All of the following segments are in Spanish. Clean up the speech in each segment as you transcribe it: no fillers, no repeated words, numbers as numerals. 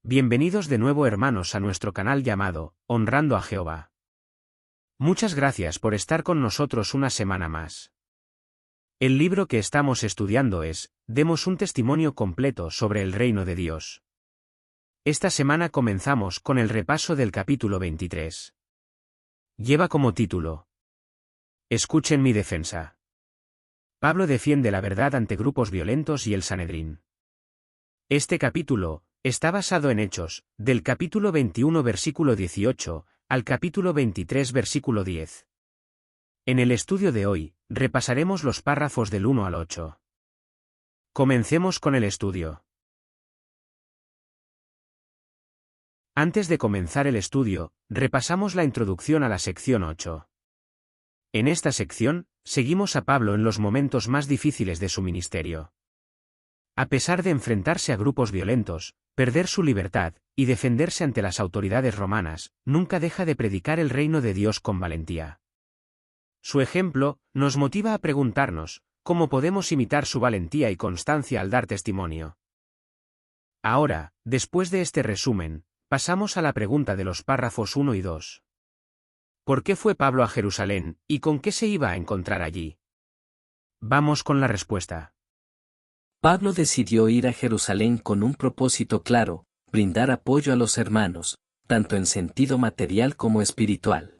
Bienvenidos de nuevo hermanos a nuestro canal llamado, Honrando a Jehová. Muchas gracias por estar con nosotros una semana más. El libro que estamos estudiando es, Demos un testimonio completo sobre el reino de Dios. Esta semana comenzamos con el repaso del capítulo 23. Lleva como título: Escuchen mi defensa. Pablo defiende la verdad ante grupos violentos y el Sanedrín. Este capítulo está basado en Hechos, del capítulo 21 versículo 18, al capítulo 23 versículo 10. En el estudio de hoy, repasaremos los párrafos del 1 al 8. Comencemos con el estudio. Antes de comenzar el estudio, repasamos la introducción a la sección 8. En esta sección, seguimos a Pablo en los momentos más difíciles de su ministerio. A pesar de enfrentarse a grupos violentos, perder su libertad, y defenderse ante las autoridades romanas, nunca deja de predicar el reino de Dios con valentía. Su ejemplo nos motiva a preguntarnos, ¿cómo podemos imitar su valentía y constancia al dar testimonio? Ahora, después de este resumen, pasamos a la pregunta de los párrafos 1 y 2. ¿Por qué fue Pablo a Jerusalén, y con qué se iba a encontrar allí? Vamos con la respuesta. Pablo decidió ir a Jerusalén con un propósito claro: brindar apoyo a los hermanos, tanto en sentido material como espiritual.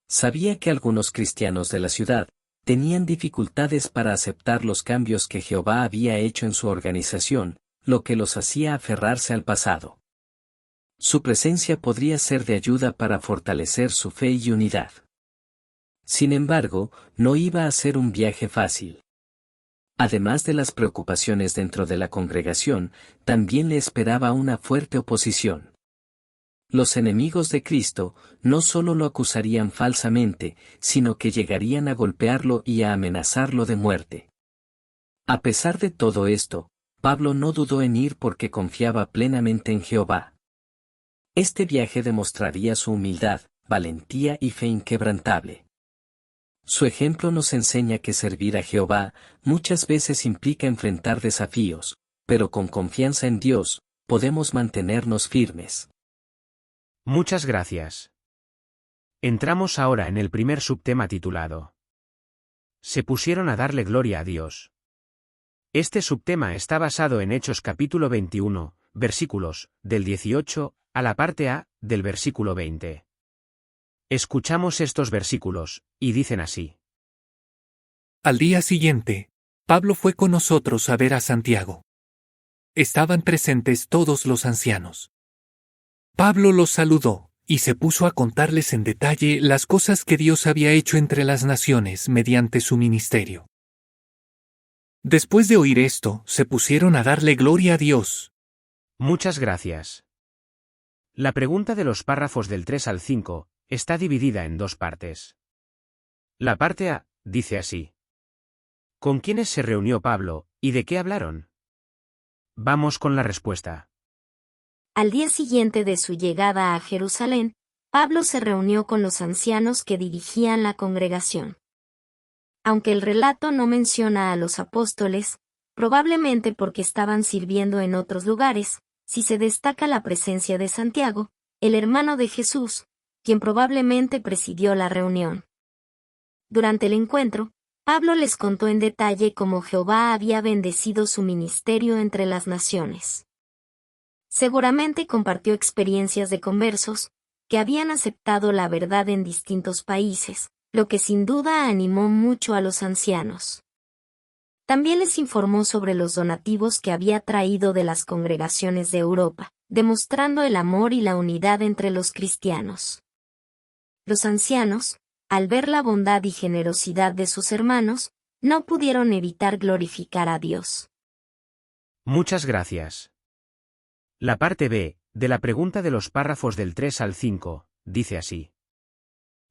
Sabía que algunos cristianos de la ciudad tenían dificultades para aceptar los cambios que Jehová había hecho en su organización, lo que los hacía aferrarse al pasado. Su presencia podría ser de ayuda para fortalecer su fe y unidad. Sin embargo, no iba a ser un viaje fácil. Además de las preocupaciones dentro de la congregación, también le esperaba una fuerte oposición. Los enemigos de Cristo no solo lo acusarían falsamente, sino que llegarían a golpearlo y a amenazarlo de muerte. A pesar de todo esto, Pablo no dudó en ir porque confiaba plenamente en Jehová. Este viaje demostraría su humildad, valentía y fe inquebrantable. Su ejemplo nos enseña que servir a Jehová muchas veces implica enfrentar desafíos, pero con confianza en Dios, podemos mantenernos firmes. Muchas gracias. Entramos ahora en el primer subtema titulado: Se pusieron a darle gloria a Dios. Este subtema está basado en Hechos capítulo 21, versículos, del 18, a la parte A, del versículo 20. Escuchamos estos versículos, y dicen así. Al día siguiente, Pablo fue con nosotros a ver a Santiago. Estaban presentes todos los ancianos. Pablo los saludó, y se puso a contarles en detalle las cosas que Dios había hecho entre las naciones mediante su ministerio. Después de oír esto, se pusieron a darle gloria a Dios. Muchas gracias. La pregunta de los párrafos del 3 al 5 está dividida en dos partes. La parte A dice así: ¿Con quiénes se reunió Pablo, y de qué hablaron? Vamos con la respuesta. Al día siguiente de su llegada a Jerusalén, Pablo se reunió con los ancianos que dirigían la congregación. Aunque el relato no menciona a los apóstoles, probablemente porque estaban sirviendo en otros lugares, sí se destaca la presencia de Santiago, el hermano de Jesús, quien probablemente presidió la reunión. Durante el encuentro, Pablo les contó en detalle cómo Jehová había bendecido su ministerio entre las naciones. Seguramente compartió experiencias de conversos que habían aceptado la verdad en distintos países, lo que sin duda animó mucho a los ancianos. También les informó sobre los donativos que había traído de las congregaciones de Europa, demostrando el amor y la unidad entre los cristianos. Los ancianos, al ver la bondad y generosidad de sus hermanos, no pudieron evitar glorificar a Dios. Muchas gracias. La parte B, de la pregunta de los párrafos del 3 al 5, dice así.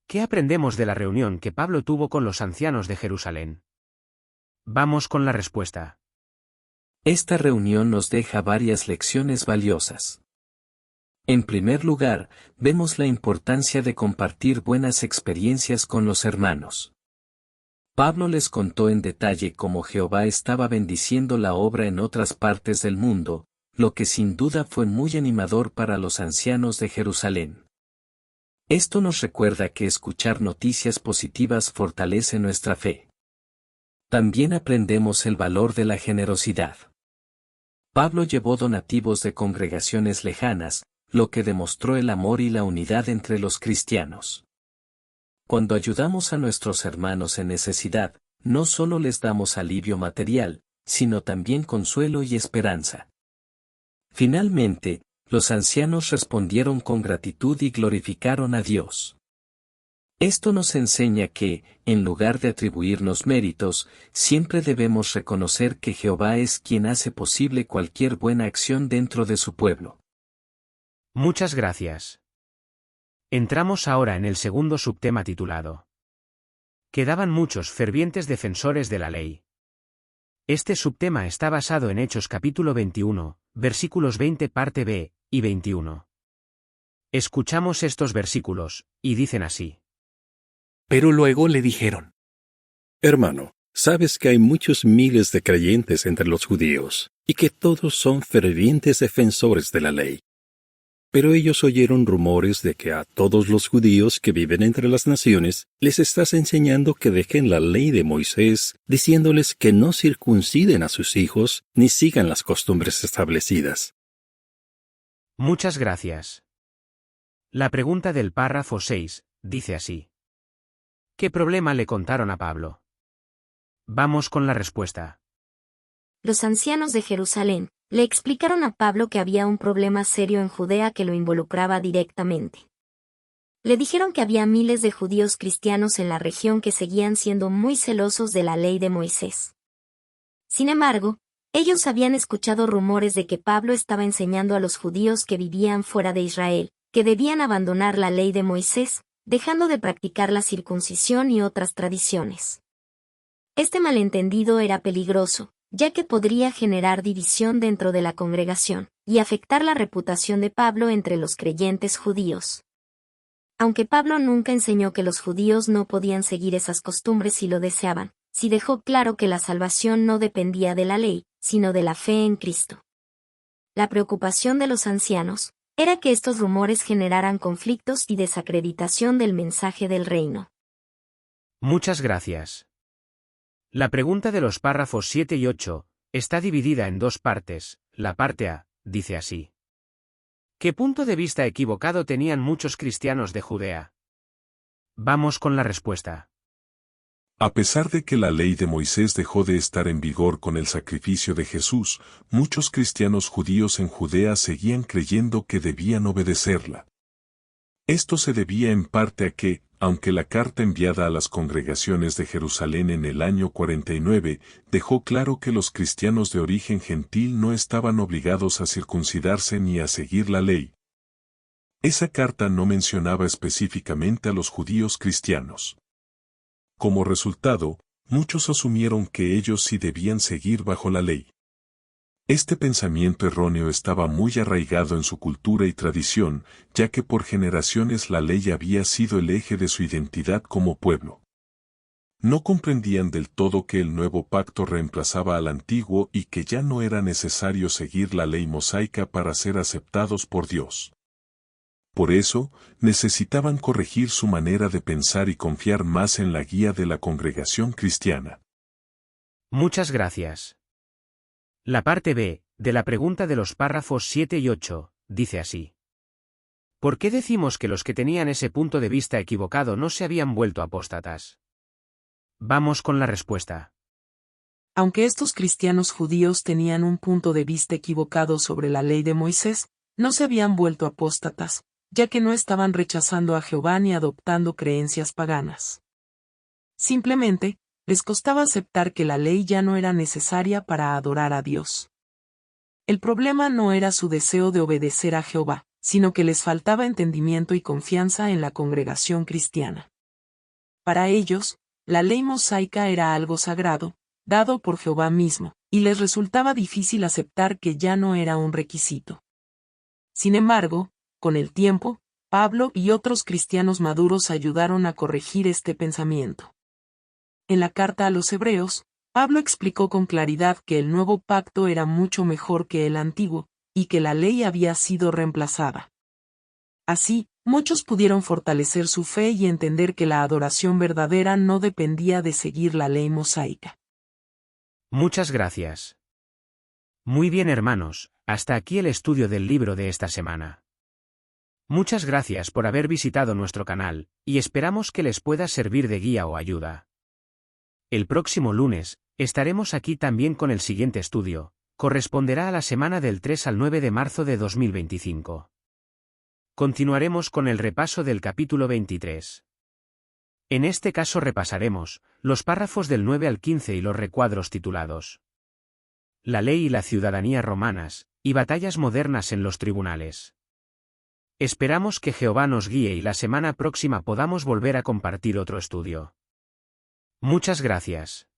¿Qué aprendemos de la reunión que Pablo tuvo con los ancianos de Jerusalén? Vamos con la respuesta. Esta reunión nos deja varias lecciones valiosas. En primer lugar, vemos la importancia de compartir buenas experiencias con los hermanos. Pablo les contó en detalle cómo Jehová estaba bendiciendo la obra en otras partes del mundo, lo que sin duda fue muy animador para los ancianos de Jerusalén. Esto nos recuerda que escuchar noticias positivas fortalece nuestra fe. También aprendemos el valor de la generosidad. Pablo llevó donativos de congregaciones lejanas, lo que demostró el amor y la unidad entre los cristianos. Cuando ayudamos a nuestros hermanos en necesidad, no solo les damos alivio material, sino también consuelo y esperanza. Finalmente, los ancianos respondieron con gratitud y glorificaron a Dios. Esto nos enseña que, en lugar de atribuirnos méritos, siempre debemos reconocer que Jehová es quien hace posible cualquier buena acción dentro de su pueblo. Muchas gracias. Entramos ahora en el segundo subtema titulado: Quedaban muchos fervientes defensores de la ley. Este subtema está basado en Hechos capítulo 21, versículos 20 parte B y 21. Escuchamos estos versículos, y dicen así. Pero luego le dijeron: Hermano, sabes que hay muchos miles de creyentes entre los judíos, y que todos son fervientes defensores de la ley. Pero ellos oyeron rumores de que a todos los judíos que viven entre las naciones les estás enseñando que dejen la ley de Moisés, diciéndoles que no circunciden a sus hijos ni sigan las costumbres establecidas. Muchas gracias. La pregunta del párrafo 6 dice así. ¿Qué problema le contaron a Pablo? Vamos con la respuesta. Los ancianos de Jerusalén le explicaron a Pablo que había un problema serio en Judea que lo involucraba directamente. Le dijeron que había miles de judíos cristianos en la región que seguían siendo muy celosos de la ley de Moisés. Sin embargo, ellos habían escuchado rumores de que Pablo estaba enseñando a los judíos que vivían fuera de Israel, que debían abandonar la ley de Moisés, dejando de practicar la circuncisión y otras tradiciones. Este malentendido era peligroso, ya que podría generar división dentro de la congregación, y afectar la reputación de Pablo entre los creyentes judíos. Aunque Pablo nunca enseñó que los judíos no podían seguir esas costumbres si lo deseaban, sí dejó claro que la salvación no dependía de la ley, sino de la fe en Cristo. La preocupación de los ancianos era que estos rumores generaran conflictos y desacreditación del mensaje del reino. Muchas gracias. La pregunta de los párrafos 7 y 8 está dividida en dos partes. La parte A dice así. ¿Qué punto de vista equivocado tenían muchos cristianos de Judea? Vamos con la respuesta. A pesar de que la ley de Moisés dejó de estar en vigor con el sacrificio de Jesús, muchos cristianos judíos en Judea seguían creyendo que debían obedecerla. Esto se debía en parte a que, aunque la carta enviada a las congregaciones de Jerusalén en el año 49 dejó claro que los cristianos de origen gentil no estaban obligados a circuncidarse ni a seguir la ley, esa carta no mencionaba específicamente a los judíos cristianos. Como resultado, muchos asumieron que ellos sí debían seguir bajo la ley. Este pensamiento erróneo estaba muy arraigado en su cultura y tradición, ya que por generaciones la ley había sido el eje de su identidad como pueblo. No comprendían del todo que el nuevo pacto reemplazaba al antiguo y que ya no era necesario seguir la ley mosaica para ser aceptados por Dios. Por eso, necesitaban corregir su manera de pensar y confiar más en la guía de la congregación cristiana. Muchas gracias. La parte B, de la pregunta de los párrafos 7 y 8, dice así. ¿Por qué decimos que los que tenían ese punto de vista equivocado no se habían vuelto apóstatas? Vamos con la respuesta. Aunque estos cristianos judíos tenían un punto de vista equivocado sobre la ley de Moisés, no se habían vuelto apóstatas, ya que no estaban rechazando a Jehová ni adoptando creencias paganas. Simplemente, les costaba aceptar que la ley ya no era necesaria para adorar a Dios. El problema no era su deseo de obedecer a Jehová, sino que les faltaba entendimiento y confianza en la congregación cristiana. Para ellos, la ley mosaica era algo sagrado, dado por Jehová mismo, y les resultaba difícil aceptar que ya no era un requisito. Sin embargo, con el tiempo, Pablo y otros cristianos maduros ayudaron a corregir este pensamiento. En la carta a los Hebreos, Pablo explicó con claridad que el nuevo pacto era mucho mejor que el antiguo, y que la ley había sido reemplazada. Así, muchos pudieron fortalecer su fe y entender que la adoración verdadera no dependía de seguir la ley mosaica. Muchas gracias. Muy bien, hermanos, hasta aquí el estudio del libro de esta semana. Muchas gracias por haber visitado nuestro canal, y esperamos que les pueda servir de guía o ayuda. El próximo lunes, estaremos aquí también con el siguiente estudio, corresponderá a la semana del 3 al 9 de marzo de 2025. Continuaremos con el repaso del capítulo 23. En este caso repasaremos los párrafos del 9 al 15 y los recuadros titulados La ley y la ciudadanía romanas, y batallas modernas en los tribunales. Esperamos que Jehová nos guíe y la semana próxima podamos volver a compartir otro estudio. Muchas gracias.